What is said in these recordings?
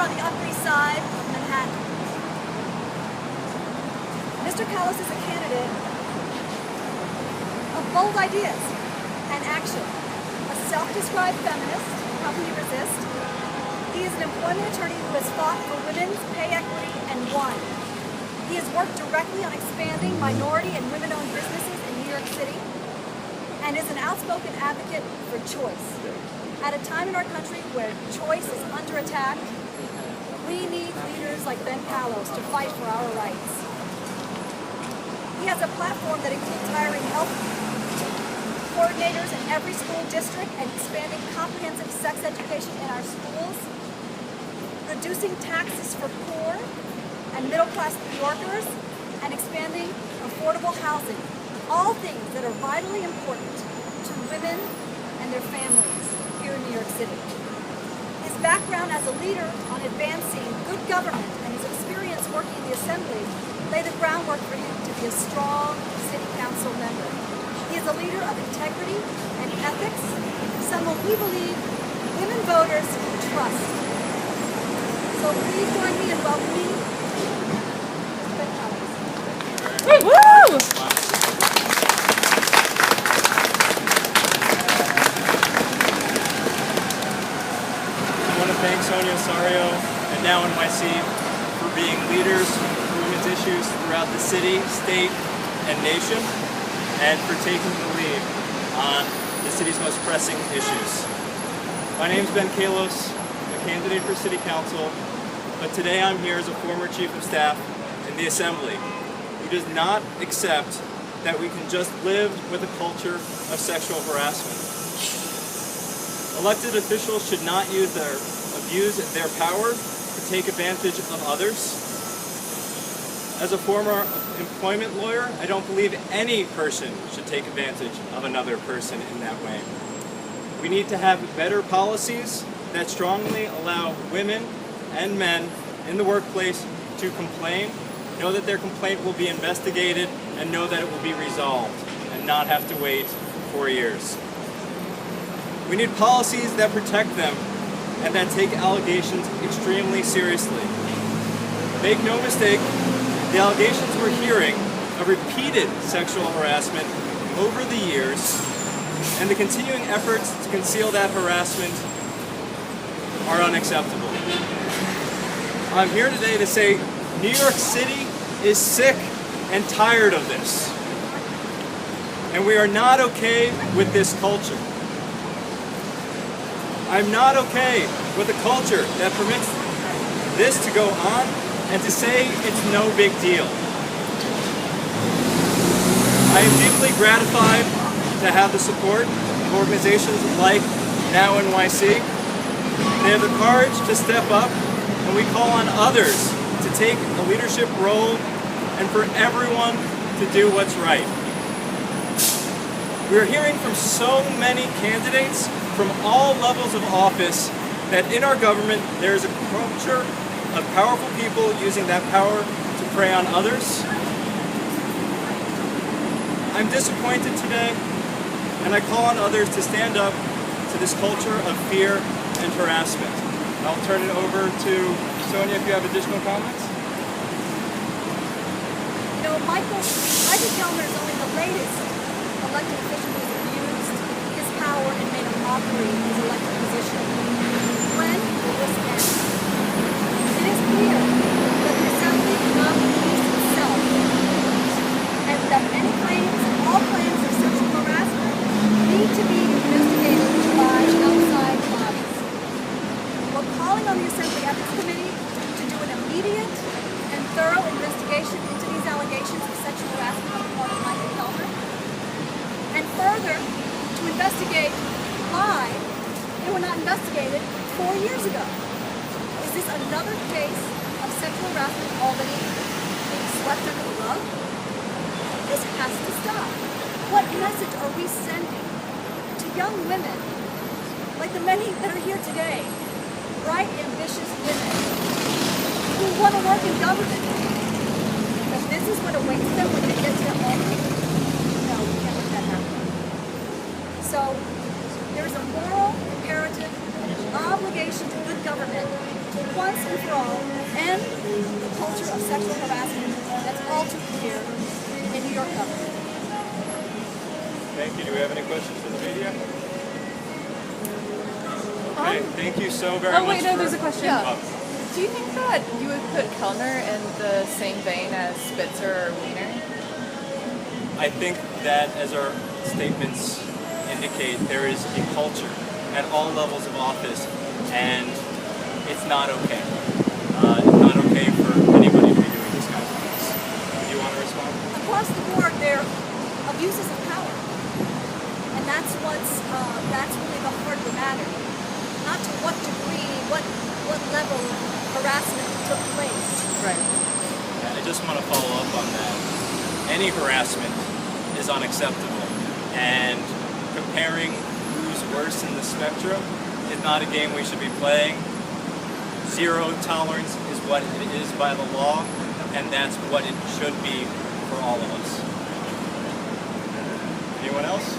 on the Upper East Side of Manhattan. Mr. Kallos is a candidate of bold ideas and action. A self-described feminist, how can you resist? He is an employment attorney who has fought for women's pay equity and won. He has worked directly on expanding minority and women-owned businesses in New York City and is an outspoken advocate for choice. At a time in our country where choice is under attack, we need leaders like Ben Kallos to fight for our rights. He has a platform that includes hiring health coordinators in every school district and expanding comprehensive sex education in our schools, reducing taxes for poor and middle-class New Yorkers, and expanding affordable housing, all things that are vitally important to women and their families here in New York City. His background as a leader on advancing good government and his experience working in the Assembly lay the groundwork for him to be a strong city council member. He is a leader of integrity and ethics, someone we believe women voters trust. So please join me in welcoming Ben Kallos. Woo! I want to thank Sonia Osorio and NOW NYC for being leaders for women's issues throughout the city, state, and nation, and for taking the lead on the city's most pressing issues. My name is Ben Kallos. I'm a candidate for City Council, but today I'm here as a former Chief of Staff in the Assembly who does not accept that we can just live with a culture of sexual harassment. Elected officials should not abuse their power to take advantage of others. As a former employment lawyer, I don't believe any person should take advantage of another person in that way. We need to have better policies that strongly allow women and men in the workplace to complain, know that their complaint will be investigated, and know that it will be resolved, and not have to wait 4 years. We need policies that protect them and that take allegations extremely seriously. Make no mistake, the allegations we're hearing of repeated sexual harassment over the years and the continuing efforts to conceal that harassment are unacceptable. I'm here today to say New York City is sick and tired of this. And we are not okay with this culture. I'm not okay with a culture that permits this to go on and to say it's no big deal. I am deeply gratified to have the support of organizations like NOW NYC. They have the courage to step up, and we call on others to take a leadership role and for everyone to do what's right. We are hearing from so many candidates from all levels of office that in our government there is a culture of powerful people using that power to prey on others. I'm disappointed today, and I call on others to stand up to this culture of fear and harassment. I'll turn it over to Sonia if you have additional comments. You know, Micah Kellner is only the latest elected official who has abused his power and made a mockery of his elected position. When will this end? It is clear that the Assembly cannot police itself, and that any claims, all claims of sexual harassment need to be investigated by outside bodies. We're calling on the Assembly Ethics Committee to do an immediate and thorough investigation into these allegations of sexual harassment on the part of Micah Kellner, and further to investigate why they were not investigated 4 years ago. Is this another case of sexual harassment already being swept under the rug? This has to stop. What message are we sending to young women, like the many that are here today, bright, ambitious women who want to work in government, that this is what awaits them when they get to their office? No, we can't let that happen. So there is a moral imperative and an obligation to good government once and for all end the culture of sexual harassment that's all too clear in New York government. Thank you. Do we have any questions from the media? Okay, thank you so very much. Oh wait, no, there's a question. Yeah. Do you think that you would put Kellner in the same vein as Spitzer or Wiener? I think that, as our statements indicate, there is a culture at all levels of office, and it's not okay. It's not okay for anybody to be doing this kind of things. Do you want to respond? Across the board, there are abuses of power, and that's really the heart of the matter. Not to what degree, what level of harassment took place. Right. I just want to follow up on that. Any harassment is unacceptable, and comparing who's worse in the spectrum is not a game we should be playing. Zero tolerance is what it is by the law, and that's what it should be for all of us. Anyone else?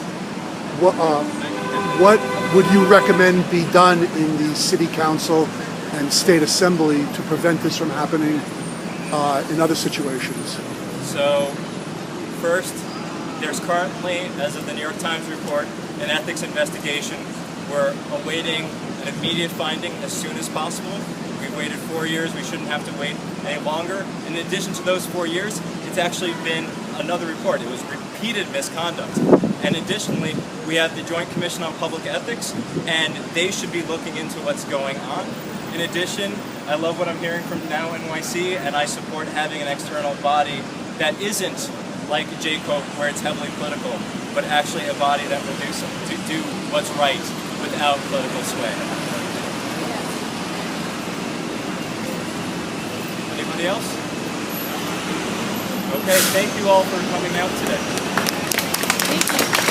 What would you recommend be done in the City Council and State Assembly to prevent this from happening in other situations? So, first, there's currently, as of the New York Times report, an ethics investigation. We're awaiting an immediate finding as soon as possible. We've waited 4 years. We shouldn't have to wait any longer. In addition to those 4 years, it's actually been another report. It was repeated misconduct. And additionally, we have the Joint Commission on Public Ethics, and they should be looking into what's going on. In addition, I love what I'm hearing from NOW NYC, and I support having an external body that isn't like JCOPE, where it's heavily political, but actually a body that will do what's right without political sway. Anybody else? Okay, thank you all for coming out today. Thank you.